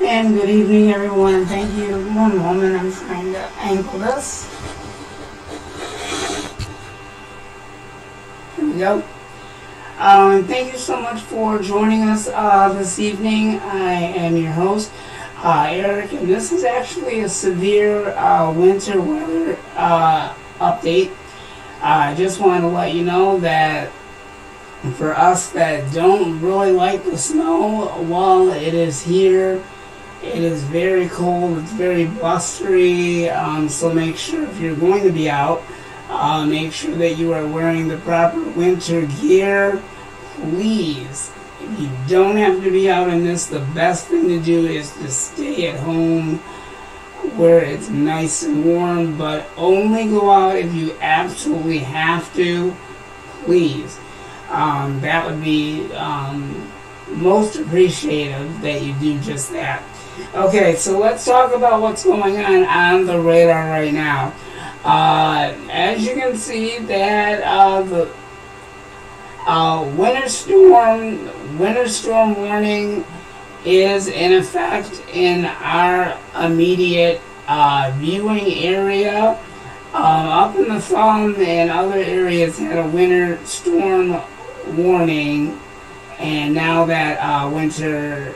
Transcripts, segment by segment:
And good evening, everyone. Thank you. One moment, I'm trying to angle this. Here we go. Thank you so much for joining us this evening. I am your host, Eric, and this is actually a severe winter weather update. I just want to let you know that for us that don't really like the snow, while it is here, it is very cold, it's very blustery, so make sure if you're going to be out, make sure that you are wearing the proper winter gear. Please, if you don't have to be out in this, the best thing to do is to stay at home where it's nice and warm, but only go out if you absolutely have to, please. That would be most appreciative that you do just that. Okay, so let's talk about what's going on the radar right now. As you can see, that the winter storm warning is in effect in our immediate viewing area. Up in the Thumb and other areas had a winter storm warning, and now that winter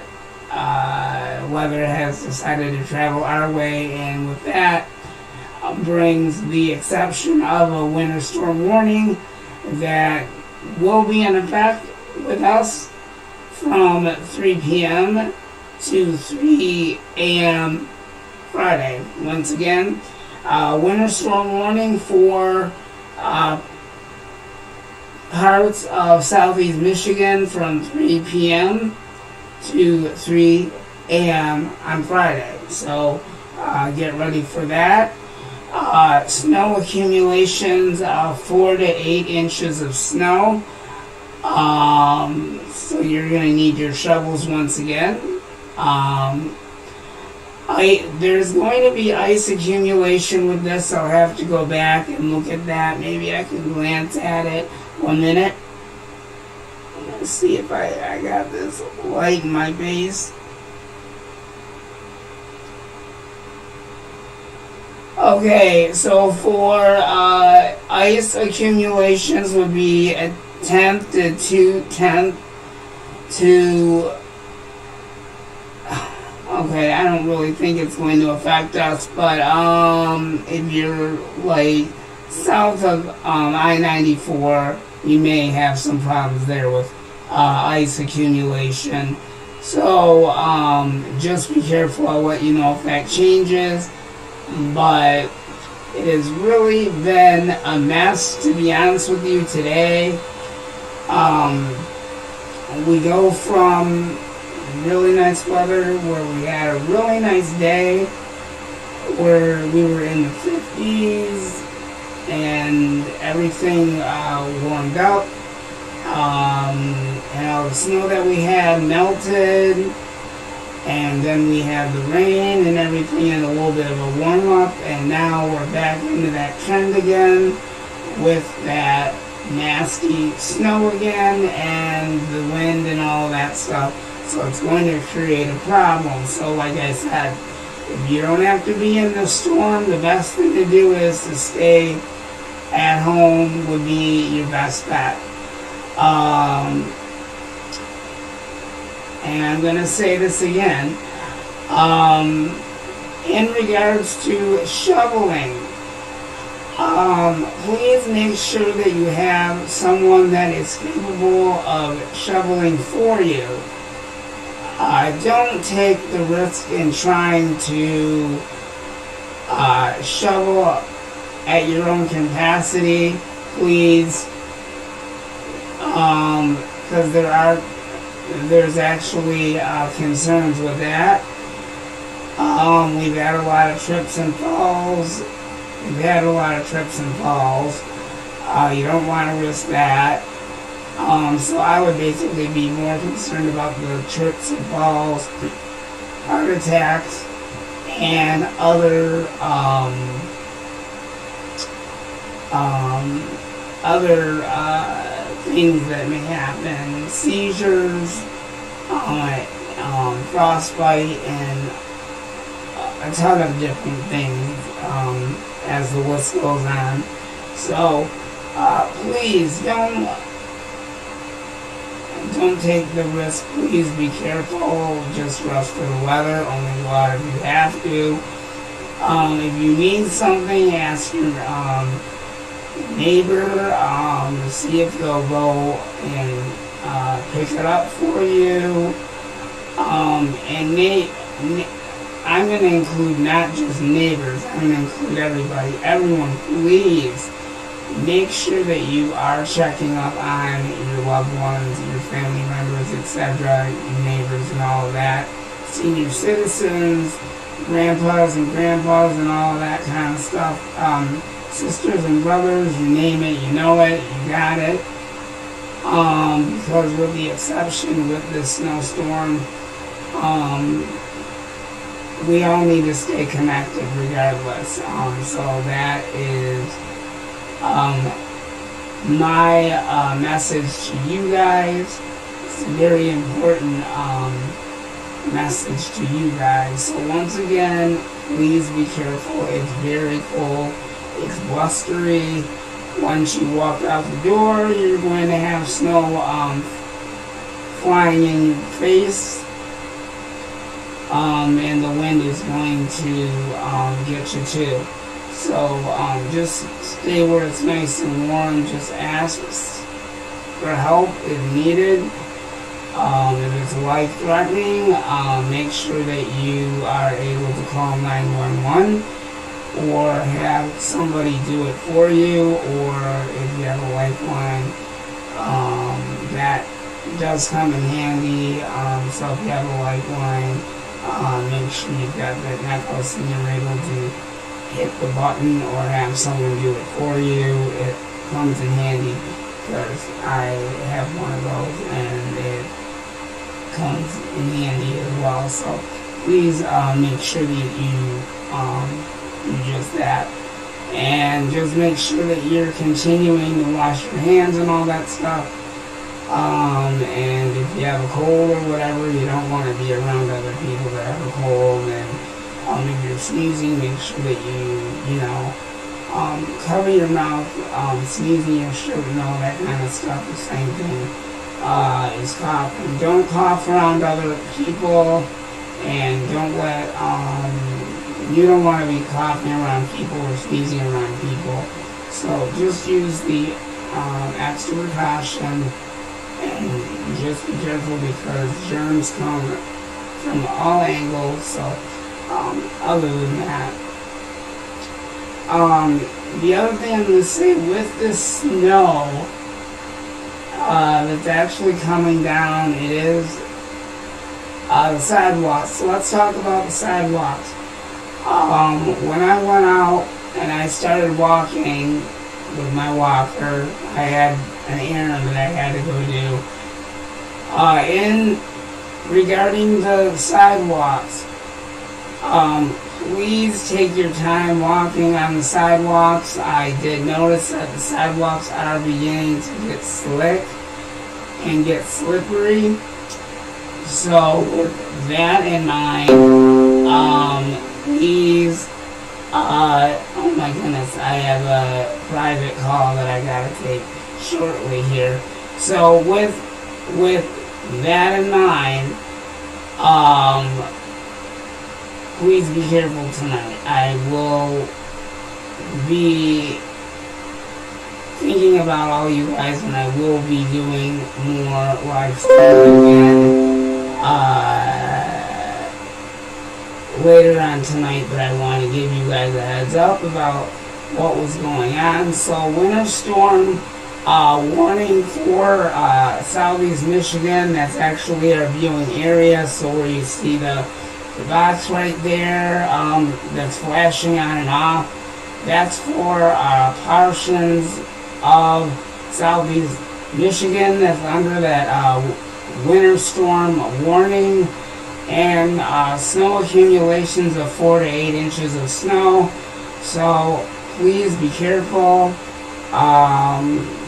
weather has decided to travel our way, and with that brings the exception of a winter storm warning that will be in effect with us from 3 p.m. to 3 a.m. Friday. Once again, winter storm warning for parts of southeast Michigan from 3 p.m. to 3 a.m. on Friday. So get ready for that. Snow accumulations, 4 to 8 inches of snow. So you're going to need your shovels once again. There's going to be ice accumulation with this. I'll have to go back and look at that. Maybe I can glance at it 1 minute. Let's see if I got this light in my base. Okay, so for ice accumulations would be a tenth to 2/10 to. Okay, I don't really think it's going to affect us, but if you're like south of I-94, you may have some problems there with ice accumulation. So just be careful. I'll let you know if that changes. But it has really been a mess, to be honest with you, today. We go from really nice weather where we had a really nice day where we were in the 50s and everything warmed up, and all the snow that we had melted, and then we had the rain and everything and a little bit of a warm up, and now we're back into that trend again with that nasty snow again and the wind and all that stuff. So it's going to create a problem. So like I said, if you don't have to be in the storm, the best thing to do is to stay at home would be your best bet. And I'm going to say this again. In regards to shoveling, please make sure that you have someone that is capable of shoveling for you. Don't take the risk in trying to shovel at your own capacity, please, because there's actually concerns with that. We've had a lot of trips and falls. You don't want to risk that. So I would basically be more concerned about the trips and falls, heart attacks, and other things that may happen, seizures, frostbite, and a ton of different things as the list goes on. So please don't take the risk. Please be careful. Just rush for the weather. Only go out if you have to. If you need something, ask your neighbor to see if they'll go and pick it up for you. And I'm going to include not just neighbors. I'm going to include everybody. Everyone, please make sure that you are checking up on your loved ones, your family members, etc., your neighbors and all of that, senior citizens, grandpas and grandpas and all of that kind of stuff, sisters and brothers, you name it, you know it, you got it, because with the exception with this snowstorm, we all need to stay connected regardless, so that is my message to you guys. It's a very important message to you guys. So once again, please be careful. It's very cold. It's blustery. Once you walk out the door, you're going to have snow flying in your face. And the wind is going to get you too. So just stay where it's nice and warm. Just ask for help if needed. If it's life-threatening, make sure that you are able to call 911 or have somebody do it for you, or if you have a lifeline, that does come in handy. So if you have a lifeline, make sure you've got that necklace and you're able to hit the button or have someone do it for you. It comes in handy because I have one of those and it comes in handy as well. So please make sure that you do just that, and just make sure that you're continuing to wash your hands and all that stuff. And if you have a cold or whatever, you don't want to be around other people that have a cold. And if you're sneezing, make sure that you cover your mouth. Sneezing your shirt and all that kind of stuff. The same thing is coughing. Don't cough around other people, and don't let you don't want to be coughing around people or sneezing around people. So just use the extra precaution. And just be careful because germs come from all angles. So other than that, the other thing I'm going to say with this snow that's actually coming down, it is the sidewalks. So let's talk about the sidewalks. When I went out and I started walking with my walker, I had an errand that I had to go do. Regarding the sidewalks, please take your time walking on the sidewalks. I did notice that the sidewalks are beginning to get slick and get slippery. So with that in mind, please, oh my goodness, I have a private call that I gotta take shortly here. So with that in mind, please be careful tonight. I will be thinking about all you guys, and I will be doing more live streaming again later on tonight, but I want to give you guys a heads up about what was going on. So winter storm warning for southeast Michigan. That's actually our viewing area. So where you see the box right there that's flashing on and off, that's for portions of southeast Michigan that's under that winter storm warning, and snow accumulations of 4 to 8 inches of snow. So please be careful.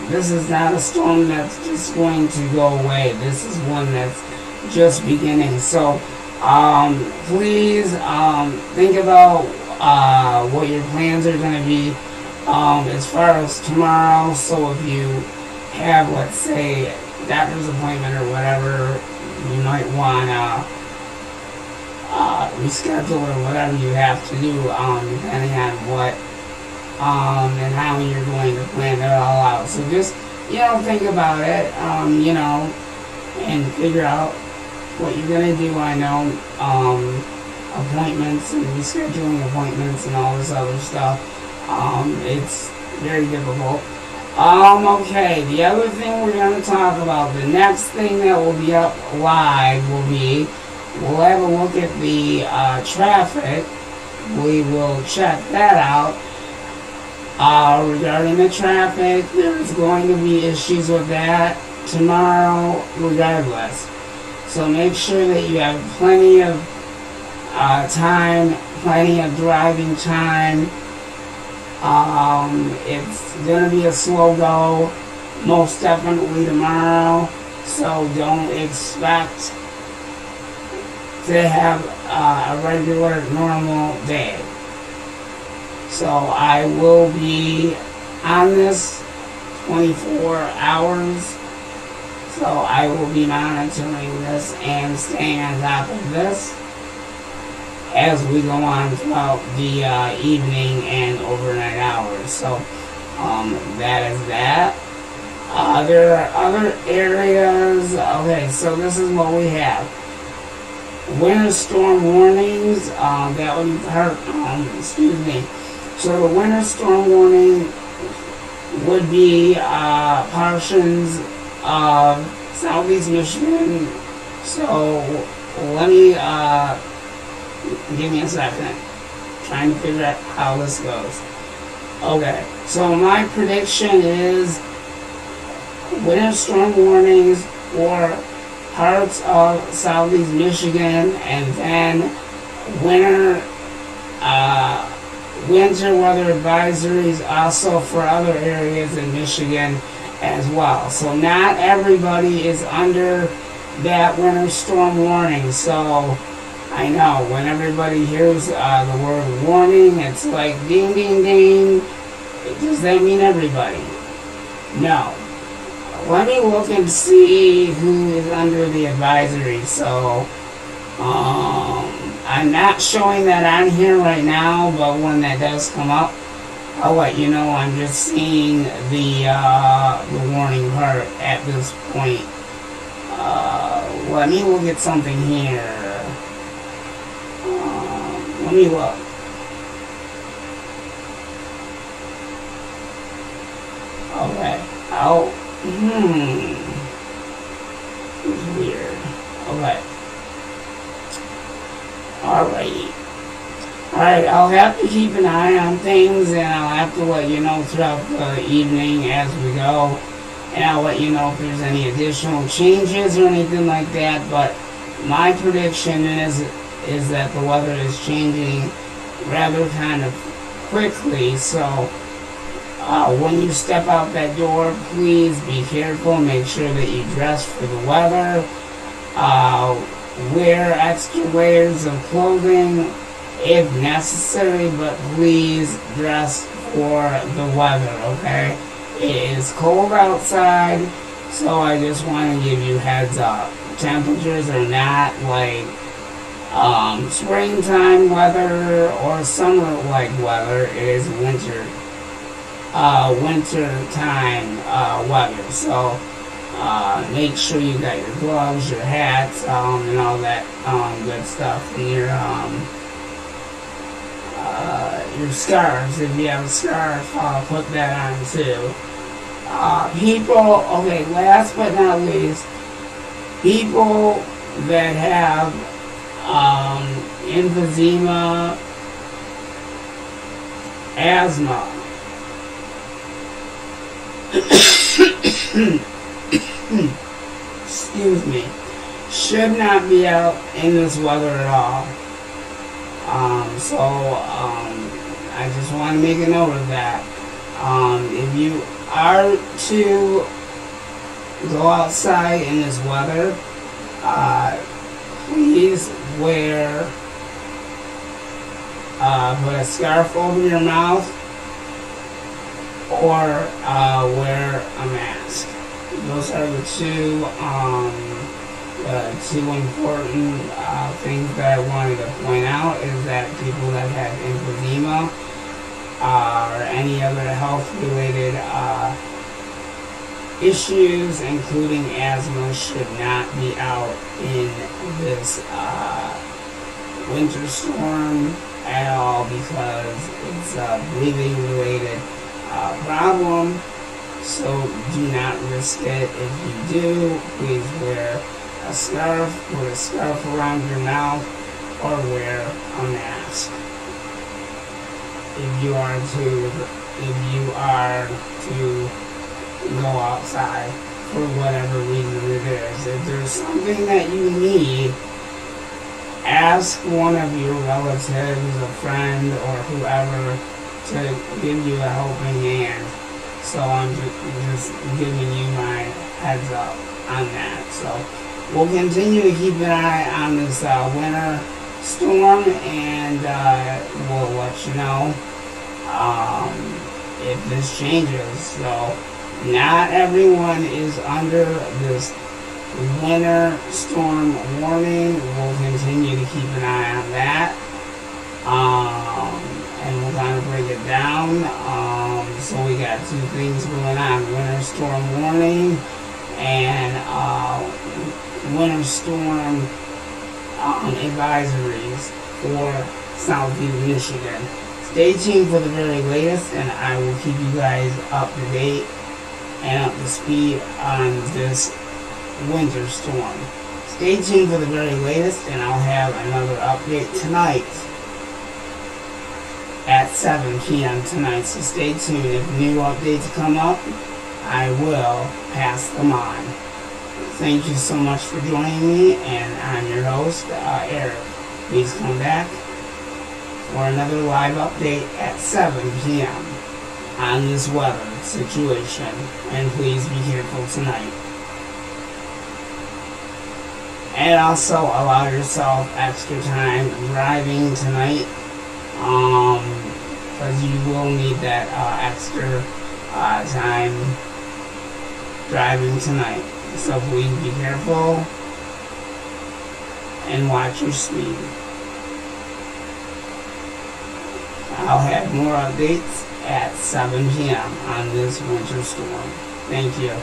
This is not a storm that's just going to go away. This is one that's just beginning. So please think about what your plans are going to be as far as tomorrow. So if you have, let's say, doctor's appointment or whatever, you might want to reschedule or whatever you have to do, depending on what and how you're going to plan it all out. So just, think about it, and figure out what you're going to do. I know appointments and rescheduling appointments and all this other stuff, it's very difficult. Okay, the other thing we're going to talk about, the next thing that will be up live will be, we'll have a look at the traffic. We will check that out. Regarding the traffic, there's going to be issues with that tomorrow regardless. So make sure that you have plenty of time, plenty of driving time. It's going to be a slow go, most definitely tomorrow. So don't expect to have a regular, normal day. So I will be on this 24 hours. So I will be monitoring this and staying on top of this as we go on throughout the evening and overnight hours. So that is that. There are other areas. Okay, so this is what we have. Winter storm warnings. That would be part. Excuse me. So the winter storm warning would be portions of southeast Michigan. So let me give me a second. Trying to figure out how this goes. Okay, so my prediction is winter storm warnings for parts of southeast Michigan, and then winter weather advisories also for other areas in Michigan as well. So not everybody is under that winter storm warning. So I know when everybody hears the word warning, it's like ding ding ding. Does that mean everybody? No. Let me look and see who is under the advisory. So I'm not showing that on here right now, but when that does come up, I'll let you know. I'm just seeing the warning part at this point. Let me look at something here. Let me look. Okay. Oh. It's weird. Okay. Alright, I'll have to keep an eye on things, and I'll have to let you know throughout the evening as we go. And I'll let you know if there's any additional changes or anything like that. But my prediction is that the weather is changing rather kind of quickly. So when you step out that door, please be careful. Make sure that you dress for the weather. Wear extra layers of clothing if necessary, but please dress for the weather, okay? It is cold outside, so I just want to give you heads up. Temperatures are not like springtime weather or summer-like weather. It is winter time weather. So make sure you got your gloves, your hats, and all that good stuff, and your scarves. If you have a scarf, put that on too. Okay, last but not least, people that have emphysema, asthma, excuse me, should not be out in this weather at all. I just want to make a note of that. If you are to go outside in this weather, please wear, put a scarf over your mouth or wear a mask. Those are the two important things that I wanted to point out, is that people that have emphysema or any other health-related issues, including asthma, should not be out in this winter storm at all, because it's a breathing-related problem. So do not risk it. If you do, please wear a scarf, put a scarf around your mouth, or wear a mask. If you are to go outside for whatever reason it is. If there's something that you need, ask one of your relatives, a friend, or whoever to give you a helping hand. So I'm just giving you my heads up on that. So we'll continue to keep an eye on this winter storm, and we'll let you know if this changes. So not everyone is under this winter storm warning. We'll continue to keep an eye on that. And we'll kind of break it down. So we got two things going on: winter storm warning and winter storm advisories for Southeast Michigan. Stay tuned for the very latest, and I will keep you guys up to date and up to speed on this winter storm. Stay tuned for the very latest, and I'll have another update tonight at 7 p.m. tonight, so stay tuned. If new updates come up, I will pass them on. Thank you so much for joining me, and I'm your host, Eric. Please come back for another live update at 7 p.m. on this weather situation, and please be careful tonight. And also allow yourself extra time driving tonight, because you will need that extra time driving tonight. So please be careful and watch your speed. I'll have more updates at 7 p.m. on this winter storm. Thank you.